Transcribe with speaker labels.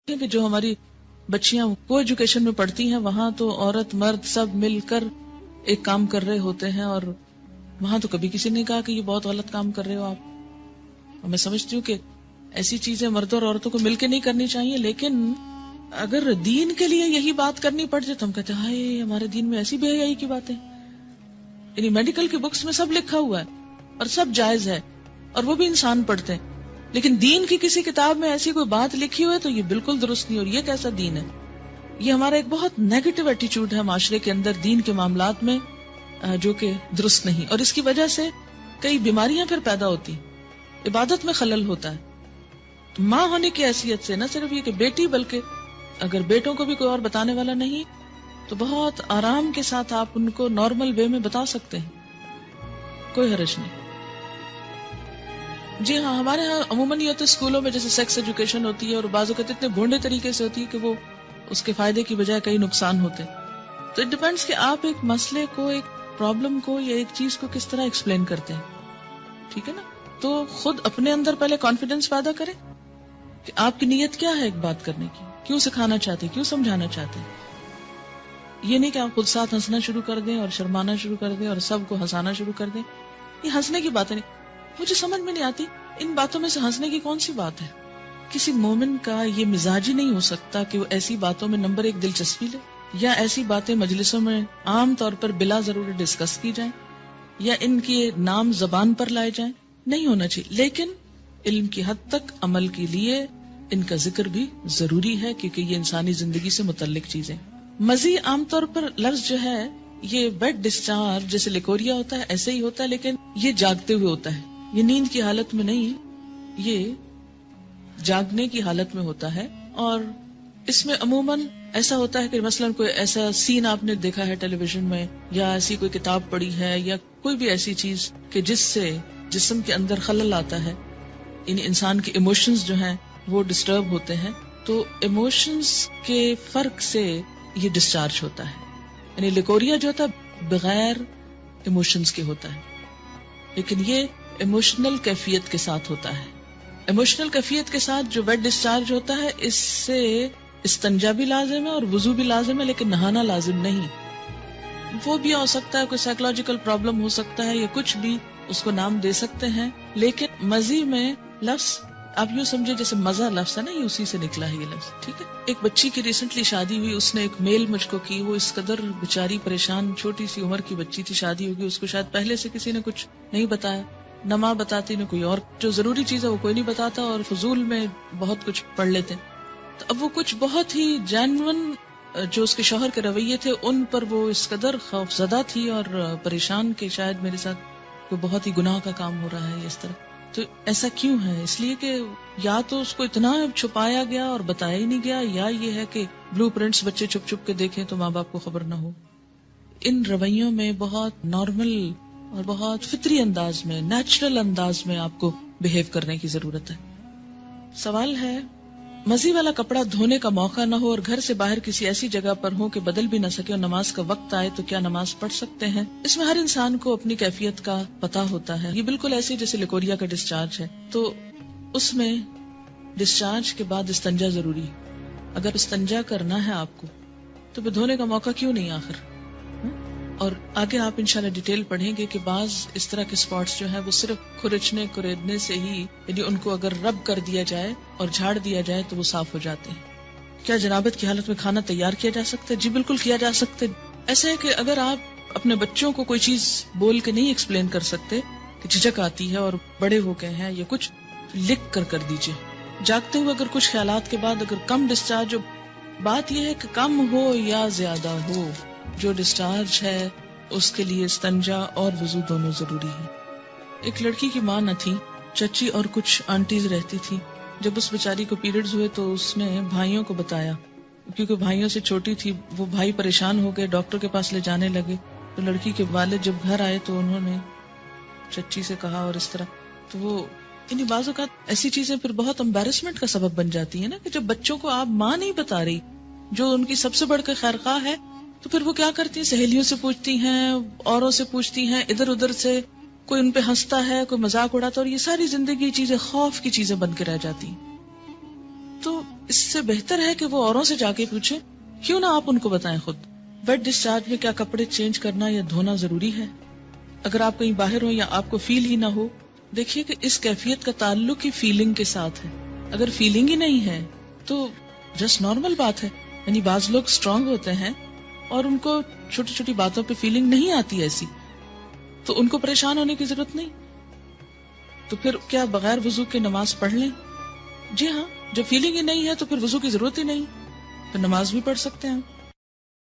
Speaker 1: کہ جو ہماری بچیاں کو ایجوکیشن میں پڑھتی ہیں وہاں تو عورت مرد سب مل کر ایک کام کر رہے ہوتے ہیں، اور وہاں تو کبھی کسی نے کہا کہ یہ بہت غلط کام کر رہے ہو آپ. اور میں سمجھتی ہوں کہ ایسی چیزیں مردوں اور عورتوں کو مل کے نہیں کرنی چاہیے، لیکن اگر دین کے لیے یہی بات کرنی پڑ جائے تو ہم کہتے ہیں ہائے ہمارے دین میں ایسی بے حیائی کی باتیں. یعنی میڈیکل کی بکس میں سب لکھا ہوا ہے اور سب جائز ہے اور وہ بھی انسان پڑھتے ہیں، لیکن دین کی کسی کتاب میں ایسی کوئی بات لکھی ہوئی ہے تو یہ بالکل درست نہیں. اور یہ کیسا دین ہے؟ یہ ہمارا ایک بہت نیگیٹو ایٹیچیوڈ ہے معاشرے کے اندر دین کے معاملات میں، جو کہ درست نہیں. اور اس کی وجہ سے کئی بیماریاں پھر پیدا ہوتی، عبادت میں خلل ہوتا ہے. ماں ہونے کی حیثیت سے نہ صرف یہ کہ بیٹی، بلکہ اگر بیٹوں کو بھی کوئی اور بتانے والا نہیں تو بہت آرام کے ساتھ آپ ان کو نارمل وے میں بتا سکتے ہیں، کوئی حرج نہیں. جی ہاں، ہمارے ہاں عموماً یہ ہوتا ہے اسکولوں میں جیسے سیکس ایجوکیشن ہوتی ہے اور بعض اوقات اتنے بھونڈے طریقے سے ہوتی ہے کہ وہ اس کے فائدے کی بجائے کئی نقصان ہوتے. تو اٹ ڈیپینڈس کہ آپ ایک مسئلے کو، ایک پرابلم کو یا ایک چیز کو کس طرح ایکسپلین کرتے ہیں. ٹھیک ہے نا؟ تو خود اپنے اندر پہلے کانفیڈنس پیدا کریں کہ آپ کی نیت کیا ہے ایک بات کرنے کی، کیوں سکھانا چاہتے ہیں، کیوں سمجھانا چاہتے ہیں. یہ نہیں کہ آپ خود ساتھ ہنسنا شروع کر دیں اور شرمانا شروع کر دیں اور سب کو ہنسانا شروع کر دیں. یہ ہنسنے کی باتیں نہیں، مجھے سمجھ میں نہیں آتی ان باتوں میں سے ہنسنے کی کون سی بات ہے. کسی مومن کا یہ مزاج ہی نہیں ہو سکتا کہ وہ ایسی باتوں میں نمبر ایک دلچسپی لے، یا ایسی باتیں مجلسوں میں عام طور پر بلا ضرور ڈسکس کی جائیں یا ان کے نام زبان پر لائے جائیں. نہیں ہونا چاہیے. لیکن علم کی حد تک عمل کے لیے ان کا ذکر بھی ضروری ہے، کیونکہ یہ انسانی زندگی سے متعلق چیزیں. مزی عام طور پر لفظ جو ہے یہ ویٹ ڈسچارج جیسے لیکوریا ہوتا ہے ایسے ہی ہوتا ہے، لیکن یہ جاگتے ہوئے ہوتا ہے، یہ نیند کی حالت میں نہیں، یہ جاگنے کی حالت میں ہوتا ہے. اور اس میں عموماً ایسا ہوتا ہے کہ مثلاً کوئی ایسا سین آپ نے دیکھا ہے ٹیلی ویژن میں، یا ایسی کوئی کتاب پڑھی ہے، یا کوئی بھی ایسی چیز کہ جس سے جسم کے اندر خلل آتا ہے، یعنی انسان کے ایموشنز جو ہیں وہ ڈسٹرب ہوتے ہیں. تو ایموشنز کے فرق سے یہ ڈسچارج ہوتا ہے. یعنی لیکوریا جو ہوتا ہے بغیر ایموشنز کے ہوتا ہے، لیکن یہ ایموشنل کیفیت کے ساتھ ہوتا ہے. ایموشنل کیفیت کے ساتھ جو ویٹ ڈسچارج ہوتا ہے، اس سے استنجا بھی لازم ہے اور وضو بھی لازم ہے، لیکن نہانا لازم نہیں. وہ بھی ہو سکتا ہے کوئی سائیکولوجیکل پرابلم ہو سکتا ہے یا کچھ بھی اس کو نام دے سکتے ہیں. لیکن مزی میں لفظ آپ یوں سمجھے جیسے مزہ لفظ ہے نا، یہ اسی سے نکلا ہے یہ لفظ. ٹھیک ہے. ایک بچی کی ریسنٹلی شادی ہوئی، اس نے ایک میل مجھ کو کی، وہ اس قدر بیچاری پریشان، چھوٹی سی عمر کی بچی تھی، شادی ہوگی، اس کو شاید پہلے سے کسی نے کچھ نہیں بتایا، نہ ماں بتاتی نہ کوئی اور، جو ضروری چیز ہے وہ کوئی نہیں بتاتا اور فضول میں بہت کچھ پڑھ لیتے. تو اب وہ کچھ بہت ہی جینون جو اس کے شوہر کے رویے تھے ان پر وہ اس قدر خوف زدہ تھی اور پریشان کہ شاید میرے ساتھ کوئی بہت ہی گناہ کا کام ہو رہا ہے اس طرح. تو ایسا کیوں ہے؟ اس لیے کہ یا تو اس کو اتنا چھپایا گیا اور بتایا ہی نہیں گیا، یا یہ ہے کہ بلو پرنٹس بچے چھپ چھپ کے دیکھیں تو ماں باپ کو خبر نہ ہو. ان رویوں میں بہت نارمل اور بہت فطری انداز میں، نیچرل انداز میں آپ کو بہیو کرنے کی ضرورت ہے. سوال ہے، مزی والا کپڑا دھونے کا موقع نہ ہو اور گھر سے باہر کسی ایسی جگہ پر ہو کہ بدل بھی نہ سکے اور نماز کا وقت آئے تو کیا نماز پڑھ سکتے ہیں؟ اس میں ہر انسان کو اپنی کیفیت کا پتہ ہوتا ہے. یہ بالکل ایسے جیسے لیکوریا کا ڈسچارج ہے، تو اس میں ڈسچارج کے بعد استنجا ضروری ہے. اگر استنجا کرنا ہے آپ کو تو پھر دھونے کا موقع کیوں نہیں آخر؟ اور آگے آپ انشاءاللہ ڈیٹیل پڑھیں گے کہ بعض اس طرح کے سپاٹس جو ہیں وہ صرف کھرچنے کریدنے سے ہی، یعنی ان کو اگر رب کر دیا جائے اور جھاڑ دیا جائے تو وہ صاف ہو جاتے ہیں. کیا جنابت کی حالت میں کھانا تیار کیا جا سکتا ہے؟ جی بالکل کیا جا سکتا ہے. ایسا ہے کہ اگر آپ اپنے بچوں کو کوئی چیز بول کے نہیں ایکسپلین کر سکتے کہ جھجک آتی ہے اور بڑے ہو گئے ہیں یا کچھ، لکھ کر دیجئے. جاگتے ہوئے اگر کچھ خیالات کے بعد اگر کم ڈسچارج، بات یہ ہے کہ کم ہو یا زیادہ ہو، جو ڈسچارج ہے اس کے لیے استنجا اور وضو دونوں ضروری ہے. ایک لڑکی کی ماں نہ تھی، چچی اور کچھ آنٹیز رہتی تھی. جب اس بیچاری کو پیریڈز ہوئے تو اس نے بھائیوں کو بتایا، کیونکہ بھائیوں سے چھوٹی تھی. وہ بھائی پریشان ہو گئے، ڈاکٹر کے پاس لے جانے لگے. تو لڑکی کے والد جب گھر آئے تو انہوں نے چچی سے کہا اور اس طرح. تو وہ یعنی بعض اوقات ایسی چیزیں پھر بہت امبیرسمنٹ کا سبب بن جاتی ہیں نا، کہ جب بچوں کو آپ ماں نہیں بتا رہی جو ان کی سب سے بڑھ کے خیرخواہ ہے، تو پھر وہ کیا کرتی ہیں، سہیلیوں سے پوچھتی ہیں، اوروں سے پوچھتی ہیں، ادھر ادھر سے کوئی ان پہ ہنستا ہے، کوئی مذاق اڑاتا ہے، اور یہ ساری زندگی چیزیں خوف کی چیزیں بن کے رہ جاتی ہیں. تو اس سے بہتر ہے کہ وہ اوروں سے جا کے پوچھیں، کیوں نہ آپ ان کو بتائیں خود۔ بیڈ ڈسچارج میں کیا کپڑے چینج کرنا یا دھونا ضروری ہے؟ اگر آپ کہیں باہر ہو یا آپ کو فیل ہی نہ ہو، دیکھیے کہ اس کیفیت کا تعلق ہی فیلنگ کے ساتھ ہے۔ اگر فیلنگ ہی نہیں ہے تو جسٹ نارمل بات ہے، یعنی بعض لوگ اسٹرانگ ہوتے ہیں اور ان کو چھوٹی چھوٹی باتوں پہ فیلنگ نہیں آتی ایسی، تو ان کو پریشان ہونے کی ضرورت نہیں۔ تو پھر کیا بغیر وضو کے نماز پڑھ لیں؟ جی ہاں، جب فیلنگ ہی نہیں ہے تو پھر وضو کی ضرورت ہی نہیں، پھر نماز بھی پڑھ سکتے ہیں۔